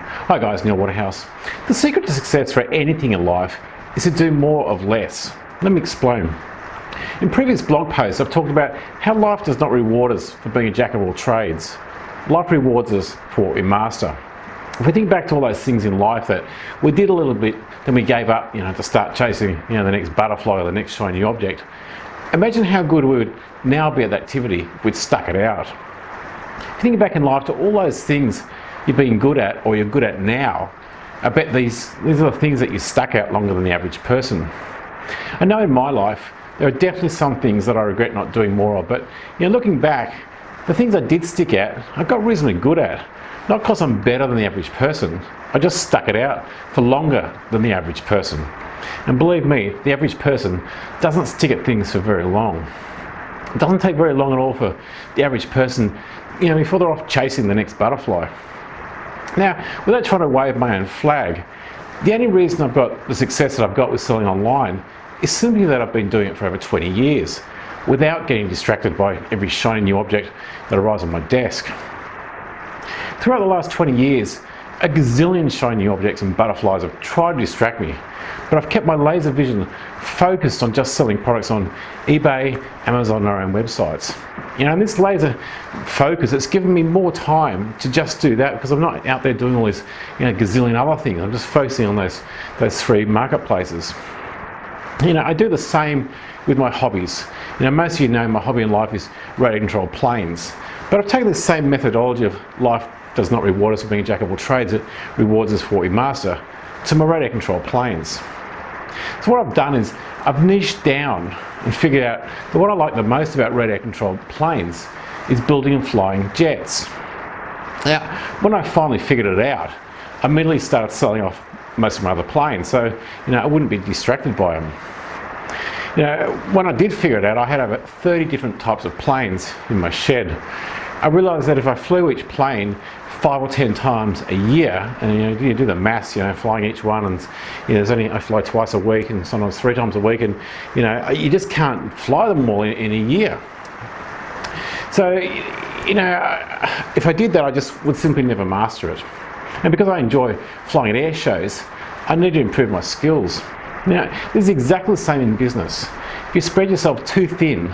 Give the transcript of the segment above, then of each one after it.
Hi guys, Neil Waterhouse. The secret to success for anything in life is to do more of less. Let me explain. In previous blog posts I've talked about how life does not reward us for being a jack of all trades. Life rewards us for what we master. If we think back to all those things in life that we did a little bit, then we gave up, to start chasing, the next butterfly or the next shiny object. Imagine how good we would now be at that activity if we'd stuck it out. If you think back in life to all those things you've been good at or you're good at now, I bet these are the things that you stuck out longer than the average person. I know in my life there are definitely some things that I regret not doing more of, but looking back, the things I did stick at, I got reasonably good at. Not because I'm better than the average person, I just stuck it out for longer than the average person. And believe me, the average person doesn't stick at things for very long. It doesn't take very long at all for the average person, before they're off chasing the next butterfly. Now, without trying to wave my own flag, the only reason I've got the success that I've got with selling online is simply that I've been doing it for over 20 years without getting distracted by every shiny new object that arrives on my desk. Throughout the last 20 years, a gazillion shiny new objects and butterflies have tried to distract me, but I've kept my laser vision focused on just selling products on eBay, Amazon and our own websites. And this laser focus, it's given me more time to just do that because I'm not out there doing all these gazillion other things. I'm just focusing on those three marketplaces. I do the same with my hobbies. Most of you know my hobby in life is radio control planes, but I've taken the same methodology of life does not reward us for being a jack of all trades, it rewards us for what we master, to my radio control planes. So what I've done is I've niched down and figured out that what I like the most about radio controlled planes is building and flying jets. Now, when I finally figured it out, I immediately started selling off most of my other planes, so I wouldn't be distracted by them. When I did figure it out, I had over 30 different types of planes in my shed. I realised that if I flew each plane 5 or 10 times a year, and you do the maths, flying each one, and I fly twice a week and sometimes 3 times a week, and you just can't fly them all in a year. So if I did that, I just would simply never master it. And because I enjoy flying at air shows, I need to improve my skills. This is exactly the same in business. If you spread yourself too thin,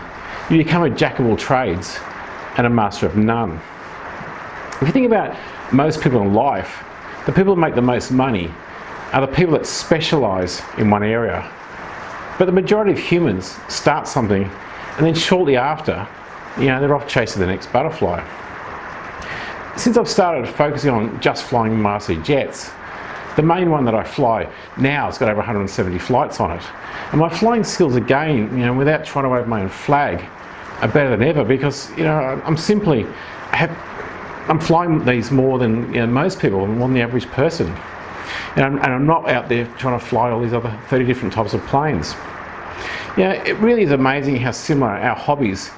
you become a jack of all trades and a master of none. If you think about most people in life, the people that make the most money are the people that specialise in one area. But the majority of humans start something and then shortly after, they're off chasing the next butterfly. Since I've started focusing on just flying RC jets, the main one that I fly now has got over 170 flights on it. And my flying skills again, without trying to wave my own flag, are better than ever because I'm flying these more than most people, more than the average person. And I'm not out there trying to fly all these other 30 different types of planes. It really is amazing how similar our hobbies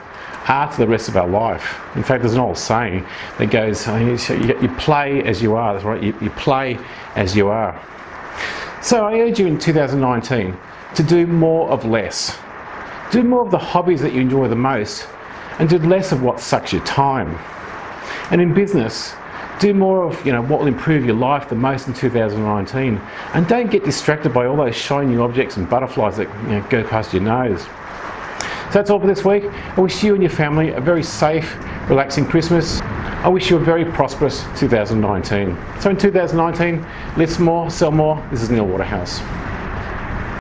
are to the rest of our life. In fact, there's an old saying that goes, you play as you are, that's right, you play as you are. So I urge you in 2019 to do more of less. Do more of the hobbies that you enjoy the most and do less of what sucks your time. And in business, do more of what will improve your life the most in 2019, and don't get distracted by all those shiny new objects and butterflies that go past your nose. So that's all for this week. I wish you and your family a very safe, relaxing Christmas. I wish you a very prosperous 2019. So in 2019, list more, sell more. This is Neil Waterhouse.